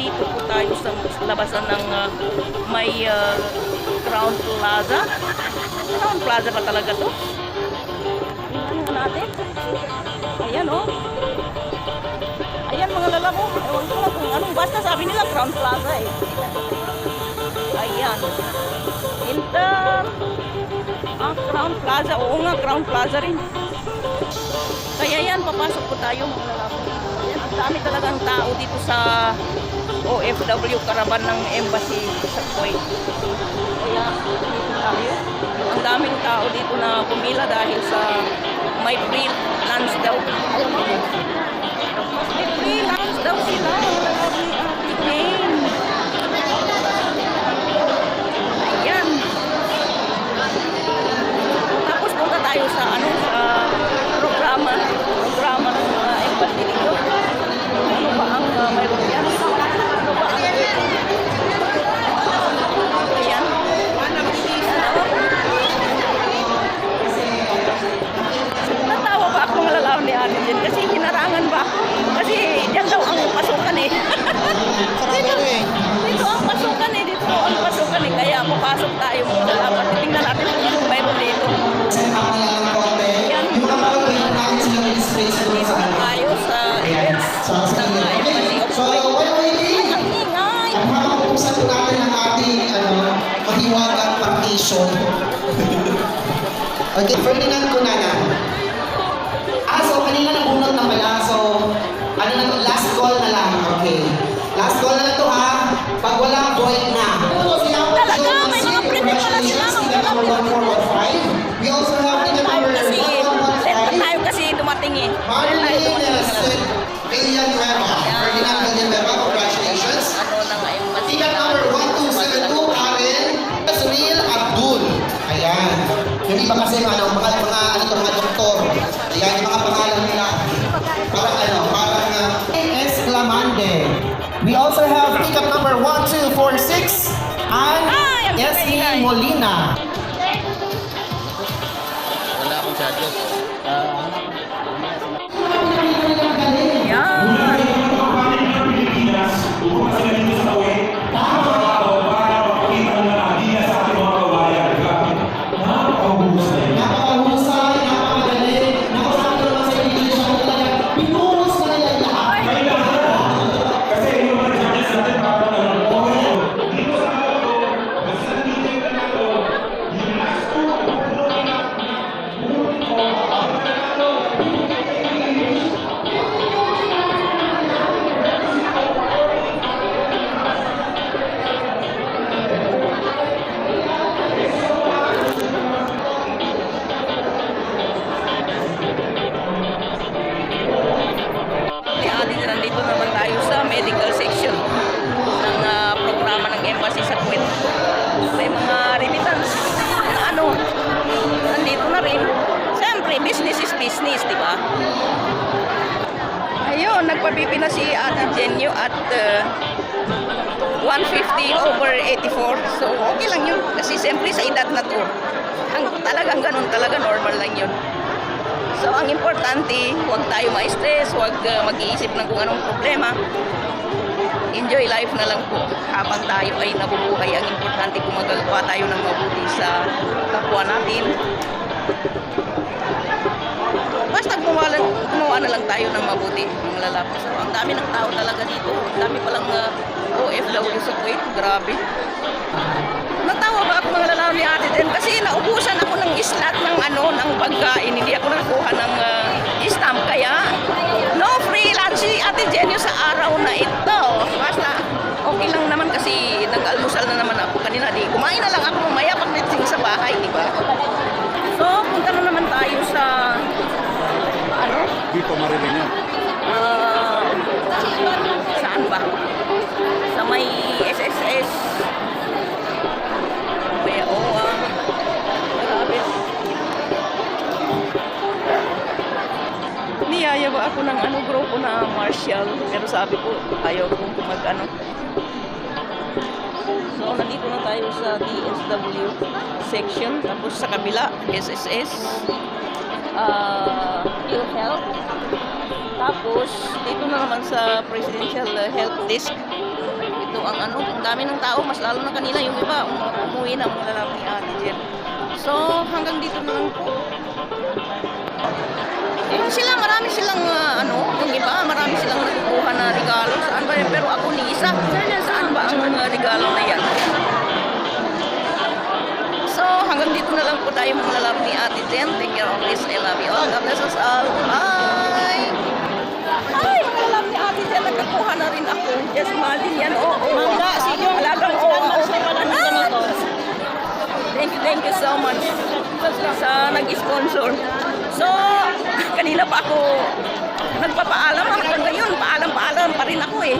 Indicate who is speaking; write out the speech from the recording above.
Speaker 1: nandito po tayo sa labasan ng may Crown Plaza. Crown Plaza pa talaga to. Ano natin? Ayan oh. Ayan mga lalabo. Ewan ko lang kung anong basta sabi nila Crown Plaza eh. Ayan. Crown Plaza. Oo nga, Crown Plaza rin. Kaya yan, papasok po tayo mga lalabo. Ayan, ang dami talagang tao dito sa OFW Caravan ng Embassy sa Kuwait. Kaya dito tayo. Ang daming tao dito na pumila dahil sa may free lunch daw. May free lunch daw sila. Ayan. Tapos punta tayo sa sa programa ng embassy dito. Ano ba ang mayroon yan? Ano ba ang ayan. Natawa ba ako mga lalaw ni Ate Jen kasi hinarangan ba ako? Kasi yan daw ang pasukan eh. Dito ang pasukan eh. Dito ang pasukan eh. Kaya papasok tayo mga lalaw. Tingnan natin kung ano mayroon dito. Yan. Dito na tayo sa events ng embassy of Kuwait. Ay, ang ingay!
Speaker 2: Makakapag-usap natin ang ating mahiwagang partition. Okay, Ferdinand Cunana. So kanina nabunot na pala. So, last call na lang. Okay. Last call na lang to ha. Pag wala, void na.
Speaker 1: Talaga, may mga print pala sila.
Speaker 2: We also have ticket number
Speaker 1: Tayo kasi dumating eh.
Speaker 2: Ferdinand Villanueva, congratulations.
Speaker 1: Ano na nga yung
Speaker 2: Ticket number 1272, Karen Sunil Abdul. Ayan. Yung iba kasi mga doktor. Ayan, yung mga pangalan nila. Parang Esclamande. We also have ticket number 1246 and S.E. Molina.
Speaker 3: Wala akong charger.
Speaker 2: Napakahusay, napakagaling, nakasama naman sa English ako talaga. Pinuhos na nila lahat.
Speaker 4: Kasi yung mga judges natin parang dito sa ako, basta nandito yung kanalo, yung last two,
Speaker 1: nandito naman tayo sa medical section ng programa ng embassy sa Kuwait. May mga remittance na nandito na rin. Siyempre, business is business, di ba? Ayun, nagpabibi na si Ate Jenyo at 150/84. So, okay lang yun. Kasi siyempre sa edad na to, talagang ganun talaga, normal lang yun. So, ang importante, huwag tayo ma-stress, huwag mag-iisip ng kung anong problema. Enjoy life na lang po habang tayo ay nabubuhay. Ang importante kung magagawa tayo ng mabuti sa kapwa natin. Basta gumawa na lang tayo ng mabuti, mga lalaki. So, ang dami ng tao talaga dito. Ang dami palang OFW sa Kuwait. Grabe. Natawa ba ako mga lalaki ni Ate Jen? Kasi naubusan ako ng islat ng ng pagkain. Hindi ako nakakuha ng stamp. Kaya, no free lunch si Ate Jen sa araw na ito. Basta, okay lang naman kasi nag-almusal na naman ako kanina. Kumain na lang ako mamaya pagdating sa bahay, di ba? So, punta na naman tayo sa
Speaker 3: Dito marinig.
Speaker 1: saan ba? Sa may SSS. Grabe. Niyaya ba ako ng grupo na martial? Pero sabi ko, ayaw kong mag So, nandito na tayo sa DSW section. Tapos sa kabila, SSS. PhilHealth. Tapos, dito na naman sa Presidential Health Desk. dito ang ano, ang dami ng tao, mas lalo na kanila yung iba, umuwi na mga lalaki ni Ate Jen. So, hanggang dito na lang po. Yung sila, marami silang yung iba, marami silang nakukuha na regalo. Saan ba yun? Pero ako ni isa, saan ba ang mga regalo na yan? So, hanggang dito na lang po tayo mga lalaki ni Ate Jen. Take care always. I love you all. God bless us all. Bye! Ay, mga lalaki ni Ate Jen, nagkakuha na rin ako. Yes, malin yan. Oo, mangga. Sige, alagang Thank you so much sa nag-sponsor. So, kanina pa ako nagpapaalam. Hanggang ngayon, paalam pa rin ako eh.